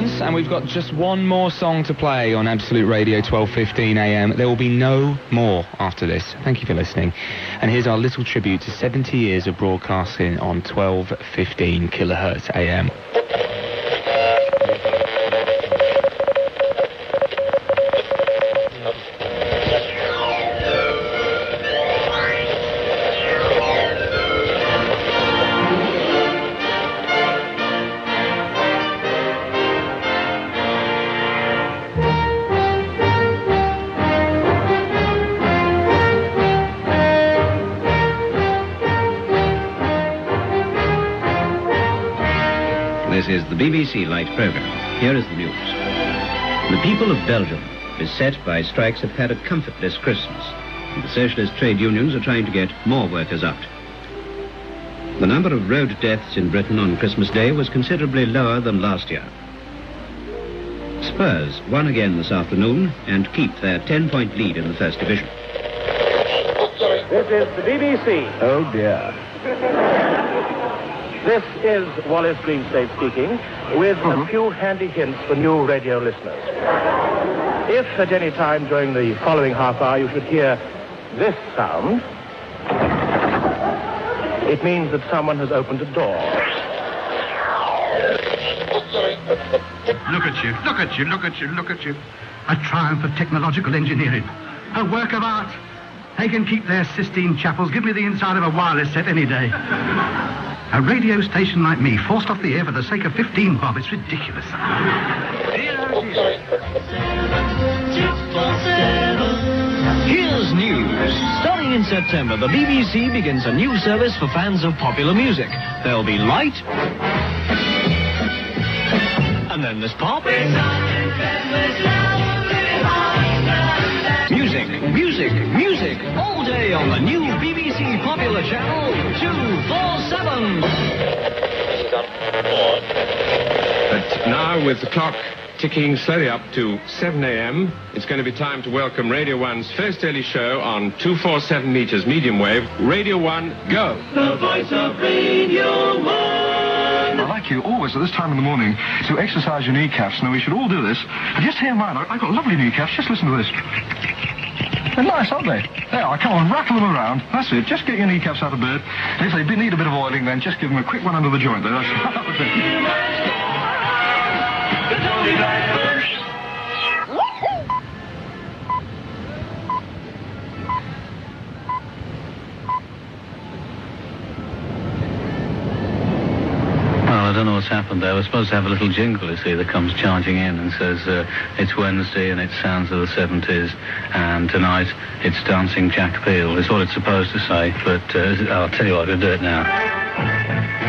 Lawrence, and we've got just one more song to play on Absolute Radio 12:15 AM. There will be no more after this. Thank you for listening. And here's our little tribute to 70 years of broadcasting on 12:15 kilohertz AM. This is the BBC Light programme. Here is the news. The people of Belgium, beset by strikes, have had a comfortless Christmas, and the socialist trade unions are trying to get more workers out. The number of road deaths in Britain on Christmas Day was considerably lower than last year. Spurs won again this afternoon and keep their 10-point lead in the First Division. This is the BBC. Oh dear. This is Wallace Greenslade speaking, with a few handy hints for new radio listeners. If at any time during the following half hour you should hear this sound, it means that someone has opened a door. Look at you, look at you, look at you, look at you. A triumph of technological engineering. A work of art. They can keep their Sistine chapels. Give me the inside of a wireless set any day. A radio station like me forced off the air for the sake of 15 bob. It's ridiculous. Here's news. Starting in September, the BBC begins a new service for fans of popular music. There'll be light. And then there's pop. Music, music, music, all day on the new BBC Popular Channel 247. But now, with the clock ticking slowly up to 7 a.m., it's going to be time to welcome Radio 1's first early show on 247 meters medium wave. Radio 1, go! The voice of Radio 1. I'd like you always at this time in the morning to exercise your kneecaps. Now, we should all do this. And just hear mine. I've got lovely kneecaps. Just listen to this. They're nice, aren't they? There, come on, rattle them around. That's it. Just get your kneecaps out of bed. And if they need a bit of oiling, then just give them a quick one under the joint there. That's it. I don't know what's happened there. We're supposed to have a little jingle, you see, that comes charging in and says it's Wednesday and it sounds of the 70s, and tonight it's Dancing Jack Peel is what it's supposed to say, but I'll tell you what, I'll do it now.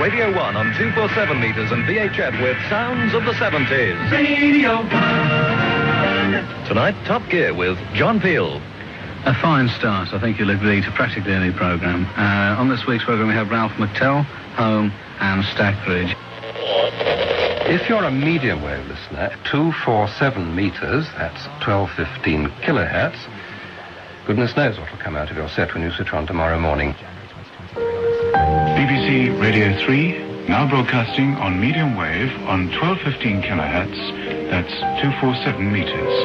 Radio 1 on 247 meters and VHF with sounds of the 70s. Radio 1. Tonight, Top Gear with John Peel. A fine start, I think you'll agree, to practically any programme. On this week's programme we have Ralph McTell, Home and Stackbridge. If you're a medium wave listener, 247 meters, that's 1215 kilohertz, goodness knows what will come out of your set when you switch on tomorrow morning. BBC Radio 3, now broadcasting on medium wave on 1215 kilohertz, that's 247 meters.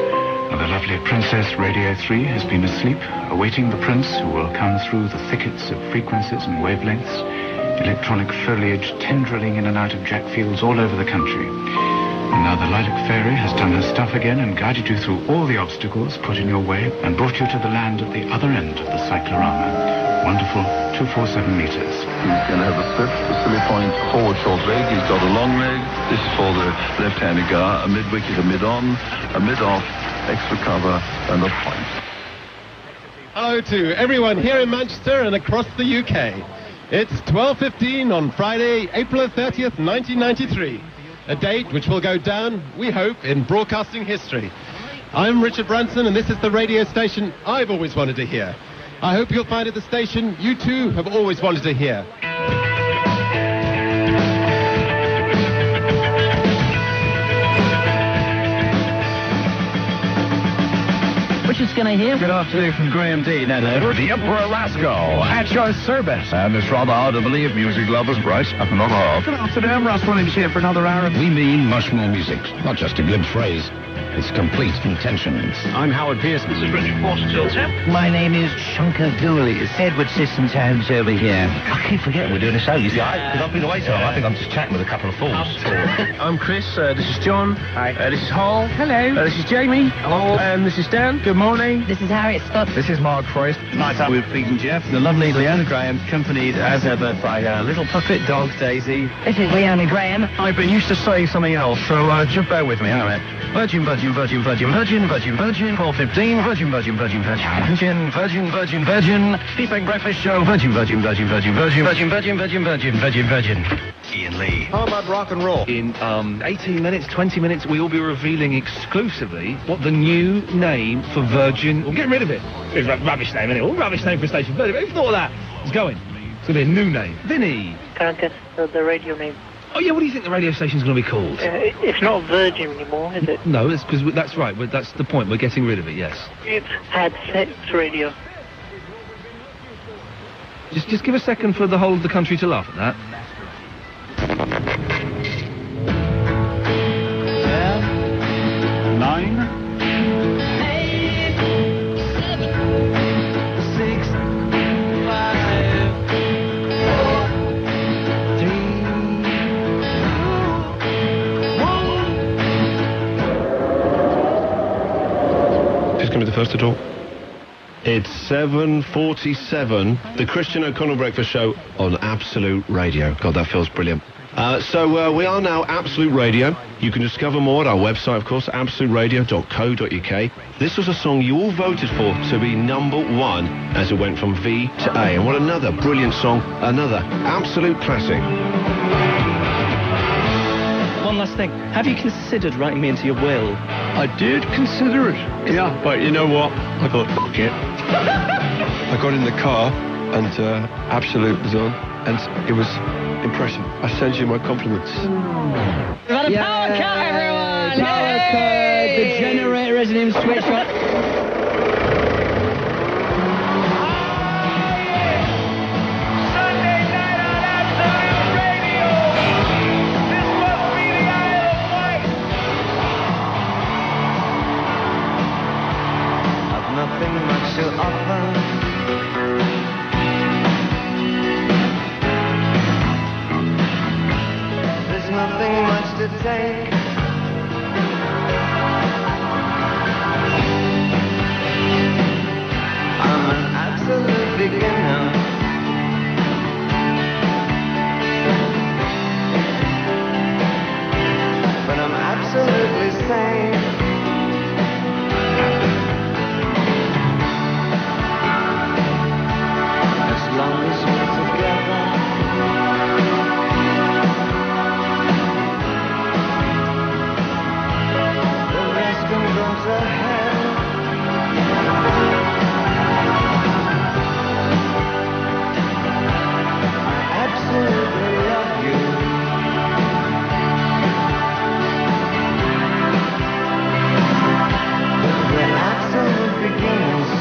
Now, the lovely Princess Radio 3 has been asleep, awaiting the prince who will come through the thickets of frequencies and wavelengths. Electronic foliage tendrilling in and out of jack fields all over the country. And now the Lilac Fairy has done her stuff again and guided you through all the obstacles put in your way and brought you to the land at the other end of the cyclorama. Wonderful 247 meters. He's going to have a fifth, a silly point, forward short leg. He's got a long leg. This is for the left-handed guy. A mid-wicket, a mid-on, a mid-off, extra cover, and a point. Hello to everyone here in Manchester and across the UK. It's 12:15 on Friday, April 30th, 1993. A date which will go down, we hope, in broadcasting history. I'm Richard Branson, and this is the radio station I've always wanted to hear. I hope you'll find it the station you too have always wanted to hear. Richard Skinner can I hear? Good afternoon from Graham D. Hello. The Emperor Rascal at your service. And it's rather hard to believe music lovers, right? Not hard. Good afternoon, Russ Williams here for another hour. We mean much more music. Not just a glib phrase. It's complete intentions. I'm Howard Pearson. This is British Force till 10. My name is Shunker Dooley. Edward Systems Homes over here. I keep forgetting we're doing a show, you see, because I've been away so long. I think I'm just chatting with a couple of fools. I'm Chris, this is John. Hi. This is Hall. Hello. This is Jamie. Hello. This is Dan. Good morning. This is Harriet Scott. This is Mark Forrest. Night out with Pete and Jeff. The lovely Leanne Graham, accompanied as ever by our little puppet dog, Daisy. This is Leanne Graham. I've been used to saying something else, so just bear with me, all right? Virgin, 4:15, Virgin, Sleeping Breakfast Show, Virgin. Ian Lee. How about rock and roll? In 18 minutes, 20 minutes, we will be revealing exclusively what the new name for Virgin... We'll get rid of it. It's a rubbish name, isn't it? What rubbish name for a station? Virgin. Who thought of that? It's going. It's going to be a new name. Vinny. Can't guess the radio name. Oh, yeah, what do you think the radio station's going to be called? It's not Virgin anymore, is it? No, it's because that's right. That's the point. We're getting rid of it, yes. It's had sex radio. Just give a second for the whole of the country to laugh at that. 9, first to talk. It's 7:47, the Christian O'Connell Breakfast Show on Absolute Radio. God, that feels brilliant. So we are now Absolute Radio. You can discover more at our website, of course, absoluteradio.co.uk. This was a song you all voted for to be #1 as it went from V to A. And what another brilliant song, another absolute classic. One last thing. Have you considered writing me into your will? I did consider it. Yeah, but you know what? I thought, fuck it. I got in the car and Absolute was on, and it was impressive. I send you my compliments. We've had a power cut, everyone! Power cut! The generator isn't even switched on. Nothing much to offer. There's nothing much to take. I'm an absolute beginner. But I'm absolutely sane. As long as we're together, the rest can go to hell. I absolutely love you. But we're absolute beginners.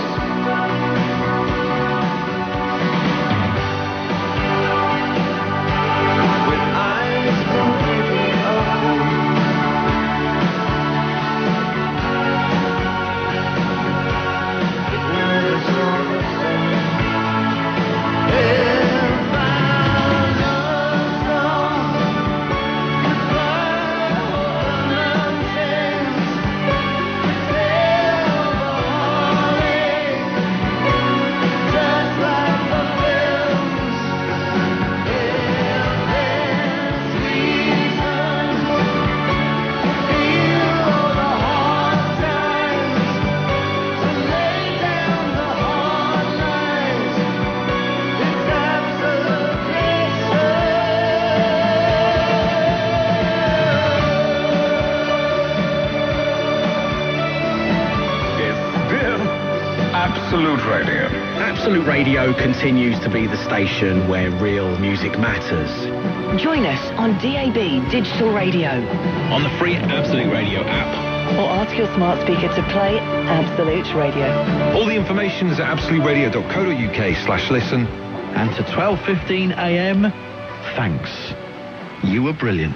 Absolute Radio. Absolute Radio continues to be the station where real music matters. Join us on DAB Digital Radio. On the free Absolute Radio app. or ask your smart speaker to play Absolute Radio. All the information is at absoluteradio.co.uk/listen. And to 12:15 a.m, thanks. You were brilliant.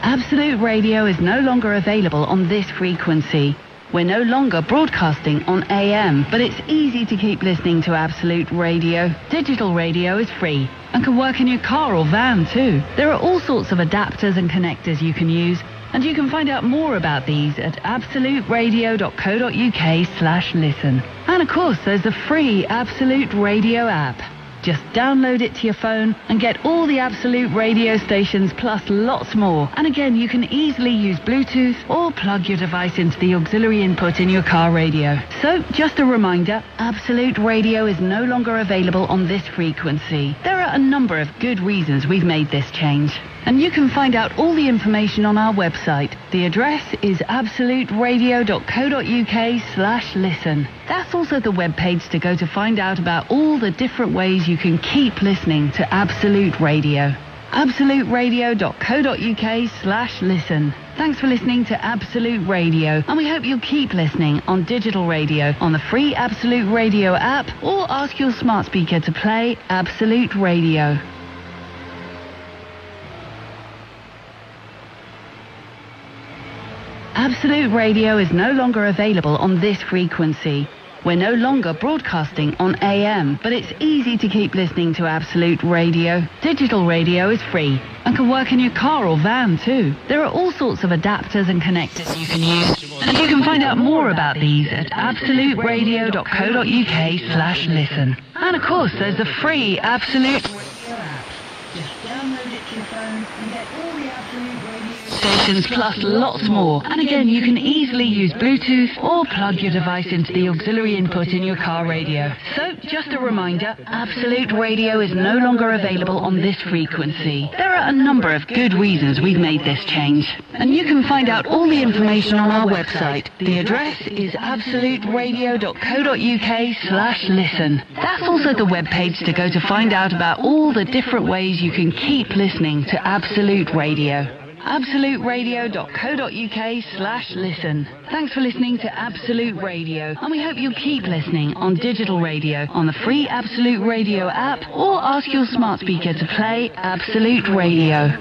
Absolute Radio is no longer available on this frequency. We're no longer broadcasting on AM, but it's easy to keep listening to Absolute Radio. Digital radio is free and can work in your car or van too. There are all sorts of adapters and connectors you can use, and you can find out more about these at absoluteradio.co.uk/listen. And of course, there's the free Absolute Radio app. Just download it to your phone and get all the Absolute radio stations plus lots more. And again, you can easily use Bluetooth or plug your device into the auxiliary input in your car radio. So, just a reminder, Absolute Radio is no longer available on this frequency. There are a number of good reasons we've made this change. And you can find out all the information on our website. The address is absoluteradio.co.uk/listen. That's also the webpage to go to find out about all the different ways you can keep listening to Absolute Radio. absoluteradio.co.uk/listen. Thanks for listening to Absolute Radio, and we hope you'll keep listening on digital radio, on the free Absolute Radio app, or ask your smart speaker to play Absolute Radio. Absolute Radio is no longer available on this frequency. We're no longer broadcasting on AM, but it's easy to keep listening to Absolute Radio. Digital radio is free and can work in your car or van too. There are all sorts of adapters and connectors you can use, and you can find out more about these at absoluteradio.co.uk/listen. And of course, there's the free Absolute Radio app. Just download it to your phone and get all the Absolute Radio stations plus lots more. And again, you can easily use Bluetooth or plug your device into the auxiliary input in your car radio. So, just a reminder, Absolute Radio is no longer available on this frequency. There are a number of good reasons we've made this change. And you can find out all the information on our website. The address is absoluteradio.co.uk/listen. That's also the webpage to go to find out about all the different ways you can keep listening to Absolute Radio. absoluteradio.co.uk/listen. Thanks for listening to Absolute Radio, and we hope you'll keep listening on digital radio, on the free Absolute Radio app, or ask your smart speaker to play Absolute Radio.